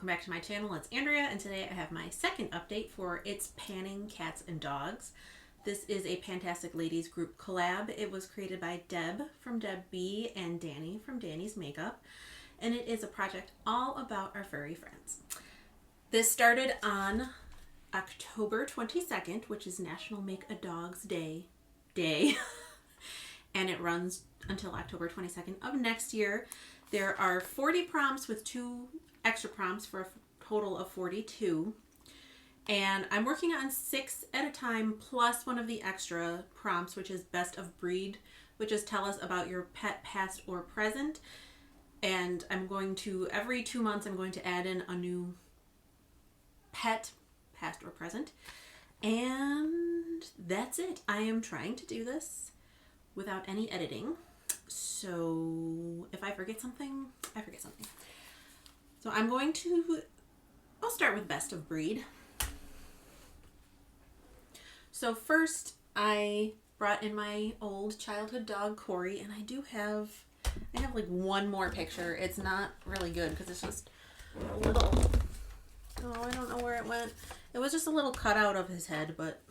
welcome back to my channel. It's Andrea, and today I have my second update for It's Panning Cats and Dogs. This is a Fantastic Ladies group collab. It was created by Deb from Deb B and Dannie from Dannie's Makeup, and it is a project all about our furry friends. This started on October 22nd, which is National Make a Dog's Day, and it runs until October 22nd of next year. There are 40 prompts with 2 extra prompts for a total of 42. And I'm working on 6 at a time plus one of the extra prompts, which is Best of Breed, which is tell us about your pet past or present. And I'm going to, every 2 months, I'm going to add in a new pet, past or present. And that's it. I am trying to do this without any editing. So if I forget something, I forget something. So I'll start with Best of Breed. So first I brought in my old childhood dog, Corey, and I have like one more picture. It's not really good because it's just a little, I don't know where it went. It was just a little cutout of his head, but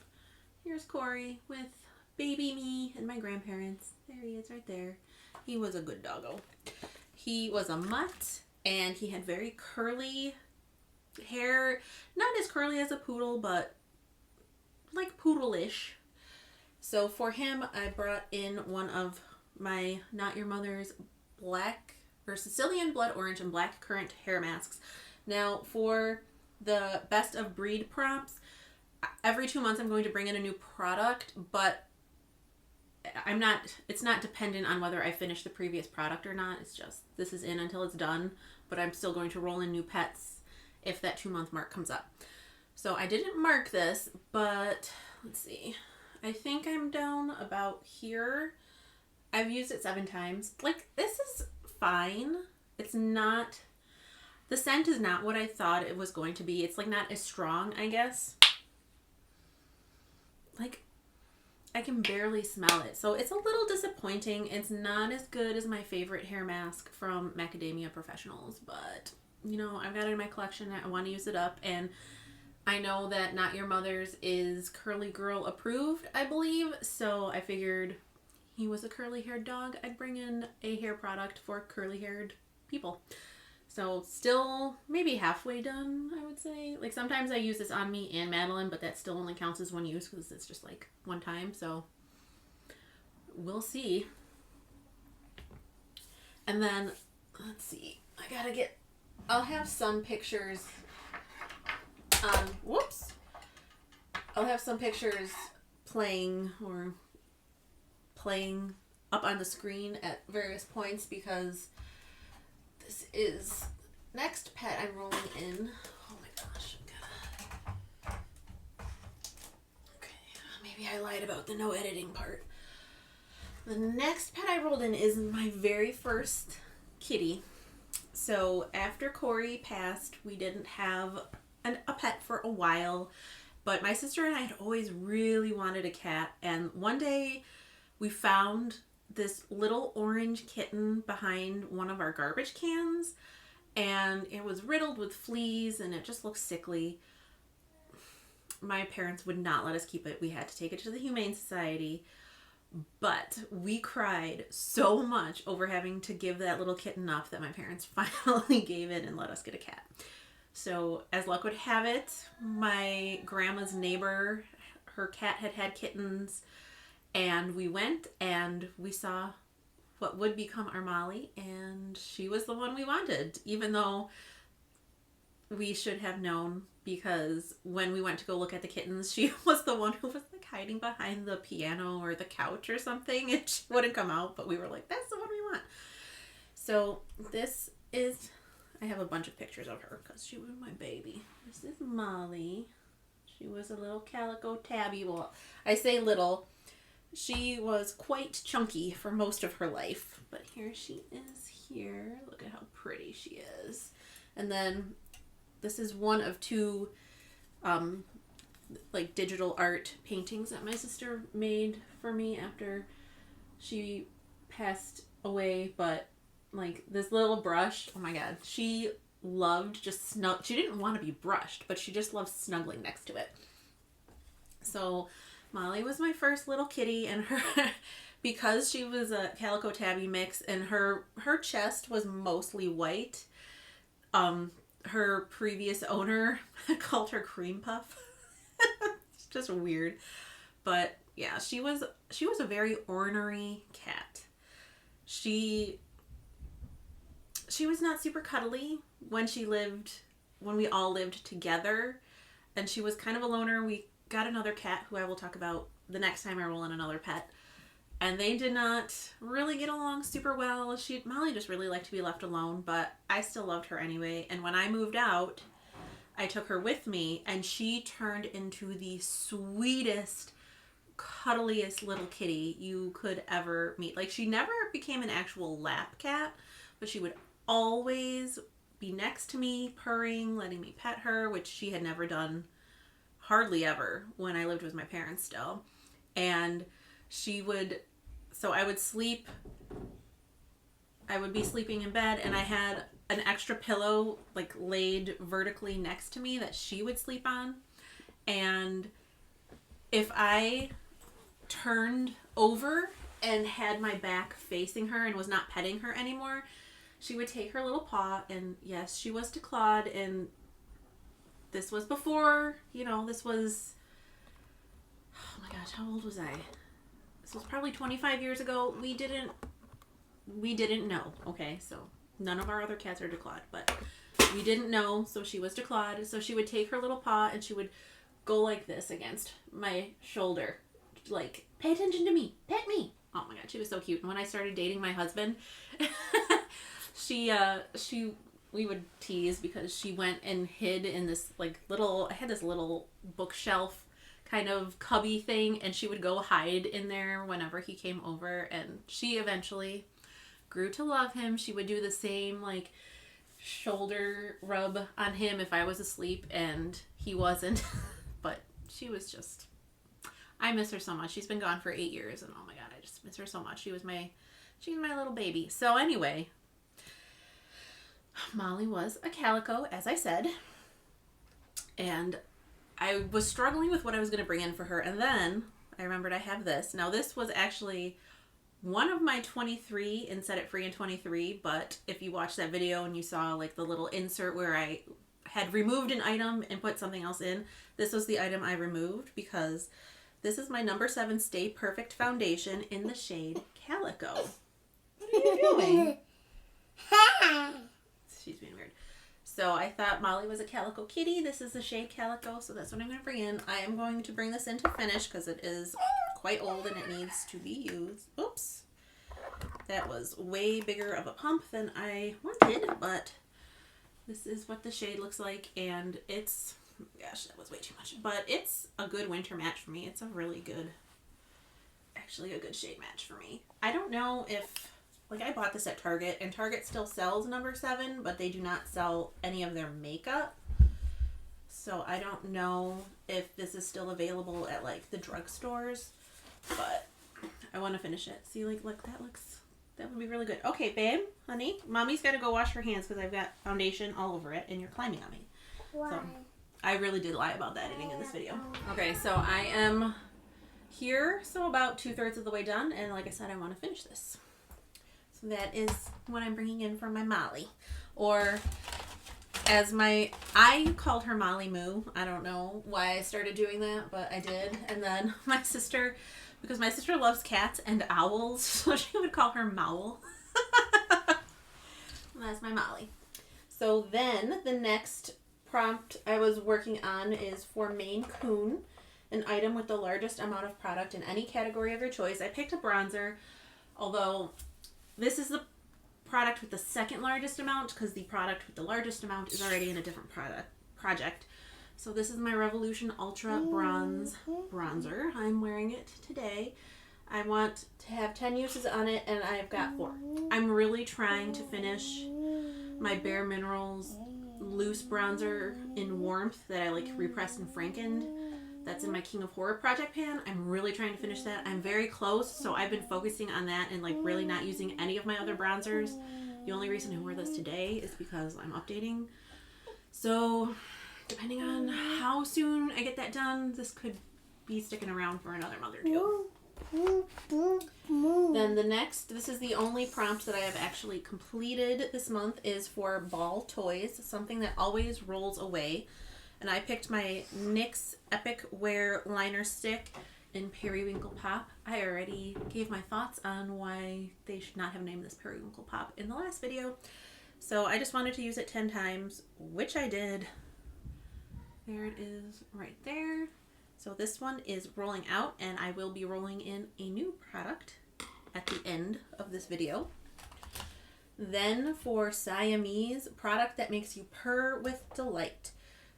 here's Corey with baby me and my grandparents. There he is right there. He was a good doggo. He was a mutt, and he had very curly hair. Not as curly as a poodle, but like poodle-ish. So for him, I brought in one of my Not Your Mother's black or Sicilian blood orange and black currant hair masks. Now for the Best of Breed prompts, every 2 months I'm going to bring in a new product, but it's not dependent on whether I finish the previous product or not. It's just, this is in until it's done, but I'm still going to roll in new pets if that 2-month mark comes up. So I didn't mark this, but let's see. I think I'm down about here. I've used it 7 times. Like, this is fine. It's not, the scent is not what I thought it was going to be. It's like not as strong, I guess. Like, I can barely smell it. So it's a little disappointing. It's not as good as my favorite hair mask from Macadamia Professionals, but you know, I've got it in my collection. I want to use it up, and I know that Not Your Mother's is curly girl approved, I believe. So I figured he was a curly haired dog. I'd bring in a hair product for curly haired people. So still maybe halfway done, I would say. Like sometimes I use this on me and Madeline, but that still only counts as one use because it's just like one time. So we'll see. And then let's see. I'll have some pictures. I'll have some pictures playing up on the screen at various points because this is next pet I'm rolling in. Oh my gosh. Okay, maybe I lied about the no editing part. The next pet I rolled in is my very first kitty. So after Corey passed, we didn't have a pet for a while, but my sister and I had always really wanted a cat, and one day we found this little orange kitten behind one of our garbage cans, and it was riddled with fleas and it just looked sickly. My parents would not let us keep it. We had to take it to the Humane Society, but we cried so much over having to give that little kitten up that my parents finally gave it and let us get a cat. So as luck would have it, my grandma's neighbor, her cat had kittens, and we went and we saw what would become our Molly, and she was the one we wanted, even though we should have known, because when we went to go look at the kittens, she was the one who was like hiding behind the piano or the couch or something, and she wouldn't come out, but we were like, that's the one we want. So this is, I have a bunch of pictures of her because she was my baby. This is Molly. She was a little calico tabby. Well, I say little. She was quite chunky for most of her life, but here she is here. Look at how pretty she is. And then this is one of 2 like digital art paintings that my sister made for me after she passed away. But like this little brush, oh my god, she loved just she didn't want to be brushed, but she just loved snuggling next to it. So Molly was my first little kitty, and her because she was a calico tabby mix and her chest was mostly white, her previous owner called her Cream Puff. It's just weird. But yeah, she was a very ornery cat. She was not super cuddly when we all lived together, and she was kind of a loner. We got another cat who I will talk about the next time I roll in another pet, and they did not really get along super well. Molly just really liked to be left alone, but I still loved her anyway. And when I moved out, I took her with me, and she turned into the sweetest, cuddliest little kitty you could ever meet. Like, she never became an actual lap cat, but she would always be next to me, purring, letting me pet her, which she had never done hardly ever when I lived with my parents still. And I would be sleeping in bed, and I had an extra pillow like laid vertically next to me that she would sleep on. And if I turned over and had my back facing her and was not petting her anymore, she would take her little paw, and yes, she was declawed, and this was before, this was, oh my gosh, how old was I? This was probably 25 years ago. We didn't know, okay? So none of our other cats are declawed, but we didn't know, so she was declawed. So she would take her little paw, and she would go like this against my shoulder, like, pay attention to me, pet me. Oh my god, she was so cute. And when I started dating my husband, we would tease because she went and hid in this I had this little bookshelf kind of cubby thing, and she would go hide in there whenever he came over, and she eventually grew to love him. She would do the same shoulder rub on him if I was asleep and he wasn't. But she was just, I miss her so much. She's been gone for 8 years, and oh my god, I just miss her so much. She's my little baby. So anyway, Molly was a calico, as I said, and I was struggling with what I was going to bring in for her, and then I remembered I have this. Now, this was actually one of my 23 in Set It Free in 23, but if you watched that video and you saw the little insert where I had removed an item and put something else in, this was the item I removed, because this is my number 7 Stay Perfect foundation in the shade Calico. What are you doing? She's being weird. So I thought Molly was a calico kitty. This is the shade Calico, so that's what I'm going to bring in. I am going to bring this in to finish because it is quite old and it needs to be used. Oops. That was way bigger of a pump than I wanted, but this is what the shade looks like, and it's, gosh, that was way too much, but it's a good winter match for me. It's a really good, actually a good shade match for me. I don't know if, I bought this at Target, and Target still sells number 7, but they do not sell any of their makeup. So I don't know if this is still available at the drugstores, but I want to finish it. See, look, that would be really good. Okay, babe, honey, mommy's got to go wash her hands because I've got foundation all over it, and you're climbing on me. Why? So I really did lie about the editing in this video. Okay, so I am here, so about 2/3 of the way done, and like I said, I want to finish this. That is what I'm bringing in for my Molly. Or I called her Molly Moo. I don't know why I started doing that, but I did. And then my sister, because my sister loves cats and owls, so she would call her Mowl. That's my Molly. So then the next prompt I was working on is for Maine Coon, an item with the largest amount of product in any category of your choice. I picked a bronzer, although this is the product with the second largest amount because the product with the largest amount is already in a different project. So this is my Revolution Ultra Bronze Bronzer. I'm wearing it today. I want to have 10 uses on it, and I've got 4. I'm really trying to finish my Bare Minerals loose bronzer in Warmth that I repressed and frankened. That's in my King of Horror project pan. I'm really trying to finish that. I'm very close, so I've been focusing on that and really not using any of my other bronzers The only reason I wore this today is because I'm updating. So, depending on how soon I get that done, this could be sticking around for another month or two. Then the next, this is the only prompt that I have actually completed this month, is for ball toys, something that always rolls away. And I picked my NYX Epic Wear Liner Stick in Periwinkle Pop. I already gave my thoughts on why they should not have named this Periwinkle Pop in the last video. So I just wanted to use it 10 times, which I did. There it is right there. So this one is rolling out, and I will be rolling in a new product at the end of this video. Then for Siamese, product that makes you purr with delight,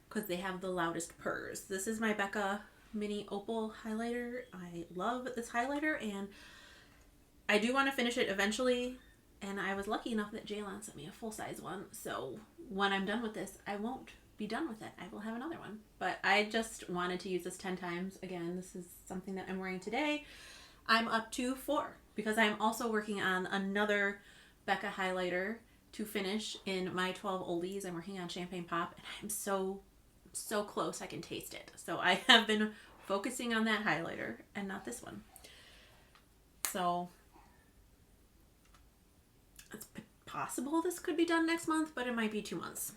because they have the loudest purrs. This is my Becca Mini Opal highlighter. I love this highlighter, and I do want to finish it eventually. And I was lucky enough that Jaylon sent me a full-size one. So when I'm done with this, I won't be done with it. I will have another one. But I just wanted to use this 10 times. Again, this is something that I'm wearing today. I'm up to 4 because I'm also working on another Becca highlighter to finish in my 12 oldies. I'm working on Champagne Pop, and I'm so close I can taste it. So I have been focusing on that highlighter and not this one. So it's possible this could be done next month, but it might be 2 months.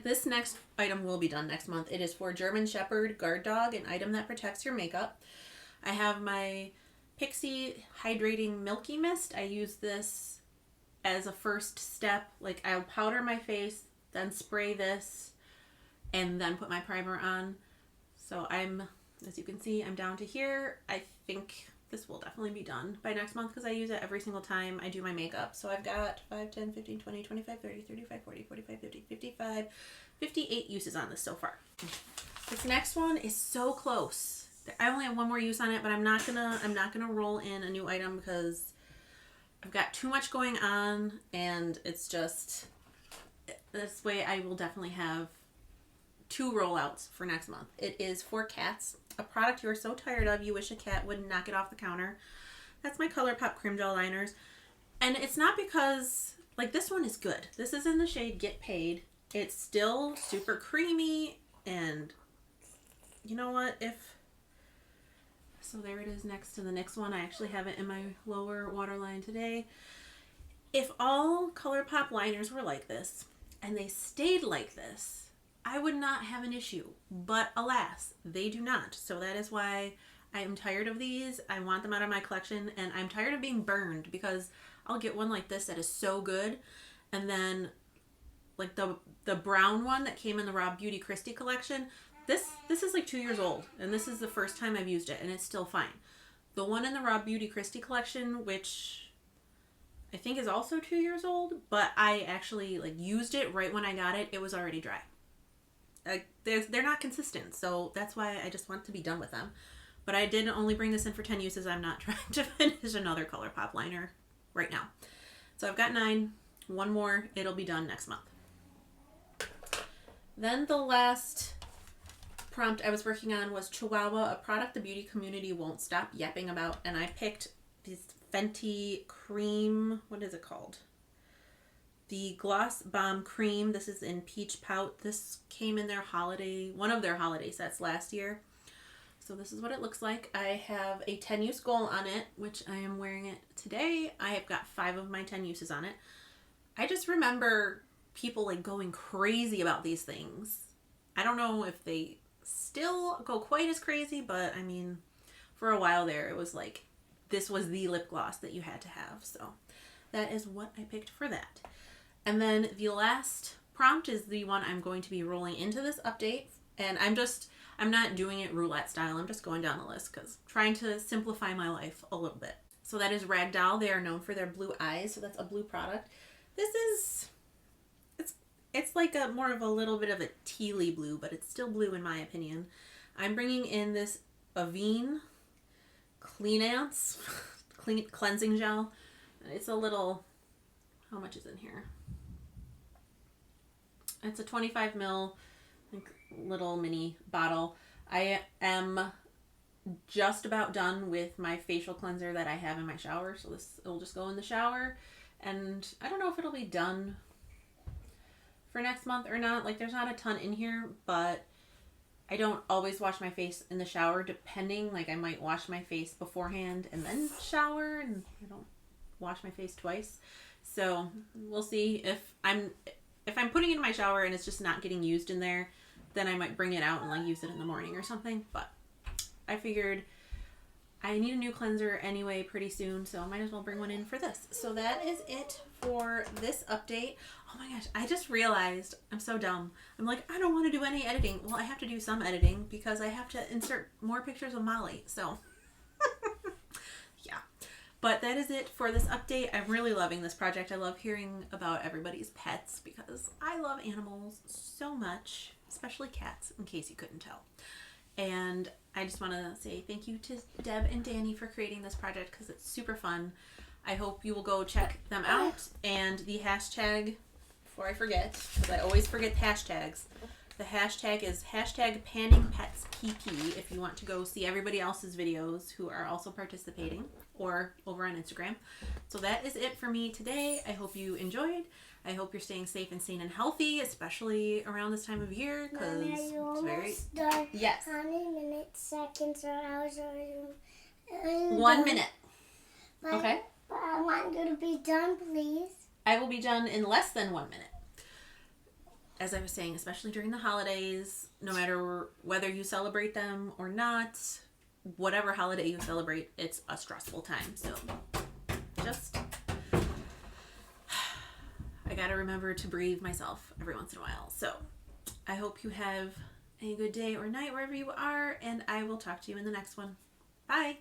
This next item will be done next month. It is for German Shepherd Guard Dog, an item that protects your makeup. I have my Pixie Hydrating Milky Mist. I use this as a first step. Like, I'll powder my face, then spray this, and then put my primer on. So as you can see, I'm down to here. I think this will definitely be done by next month because I use it every single time I do my makeup. So I've got 5, 10, 15, 20, 25, 30, 35, 40, 45, 50, 55, 58 uses on this so far. This next one is so close. I only have one more use on it, but I'm not gonna roll in a new item because I've got too much going on, and it's just, this way I will definitely have 2 rollouts for next month. It is for cats, a product you are so tired of you wish a cat would knock it off the counter. That's my ColourPop Crim Gel liners. And it's not because, like, this one is good. This is in the shade Get Paid. It's still super creamy, and you know what, so there it is next to the NYX one. I actually have it in my lower waterline today. If all ColourPop liners were like this, and they stayed like this, I would not have an issue, but alas, they do not. So that is why I am tired of these. I want them out of my collection, and I'm tired of being burned because I'll get one like this that is so good, and then like the brown one that came in the Raw Beauty Christie collection, this is like 2 years old, and this is the first time I've used it, and it's still fine. The one in the Raw Beauty Christie collection, which I think is also 2 years old, but I actually like used it right when I got it. It was already dry. They're not consistent, so that's why I just want to be done with them. But I did only bring this in for 10 uses. I'm not trying to finish another ColourPop liner right now. So I've got 9. One more. It'll be done next month. Then the last prompt I was working on was Chihuahua, a product the beauty community won't stop yapping about. And I picked this Fenty cream. What is it called? The Gloss Bomb Cream. This is in Peach Pout. This came in their one of their holiday sets last year. So this is what it looks like. I have a 10 use goal on it, which I am wearing it today. I have got 5 of my 10 uses on it. I just remember people like going crazy about these things. I don't know if they still go quite as crazy, but I mean, for a while there, it was like, this was the lip gloss that you had to have. So that is what I picked for that. And then the last prompt is the one I'm going to be rolling into this update. And I'm not doing it roulette style. I'm just going down the list because trying to simplify my life a little bit. So that is Ragdoll. They are known for their blue eyes. So that's a blue product. This is, it's like a more of a little bit of a tealy blue, but it's still blue in my opinion. I'm bringing in this Avene cleansing gel. It's a little, how much is in here? It's a 25 ml little mini bottle. I am just about done with my facial cleanser that I have in my shower. So it'll just go in the shower. And I don't know if it'll be done for next month or not. Like, there's not a ton in here, but I don't always wash my face in the shower, depending. Like, I might wash my face beforehand and then shower, and I don't wash my face twice. So we'll see. If I'm putting it in my shower and it's just not getting used in there, then I might bring it out and like use it in the morning or something. But I figured I need a new cleanser anyway pretty soon, so I might as well bring one in for this. So that is it for this update. Oh my gosh, I just realized I'm so dumb. I'm like, I don't want to do any editing. Well, I have to do some editing because I have to insert more pictures of Molly. So yeah. But that is it for this update. I'm really loving this project. I love hearing about everybody's pets because I love animals so much, especially cats, in case you couldn't tell. And I just want to say thank you to Deb and Dannie for creating this project because it's super fun. I hope you will go check them out. And the hashtag, before I forget, because I always forget hashtags, the hashtag is #PanningPetsPP if you want to go see everybody else's videos who are also participating, or over on Instagram. So that is it for me today. I hope you enjoyed. I hope you're staying safe and sane and healthy, especially around this time of year, because it's very... Done. Yes. How many minutes, seconds, or hours are 1 minute. But, Okay. But I want you to be done, please. I will be done in less than 1 minute. As I was saying, especially during the holidays, no matter whether you celebrate them or not, whatever holiday you celebrate, it's a stressful time. So just, I gotta remember to breathe myself every once in a while. So I hope you have a good day or night wherever you are, and I will talk to you in the next one. Bye.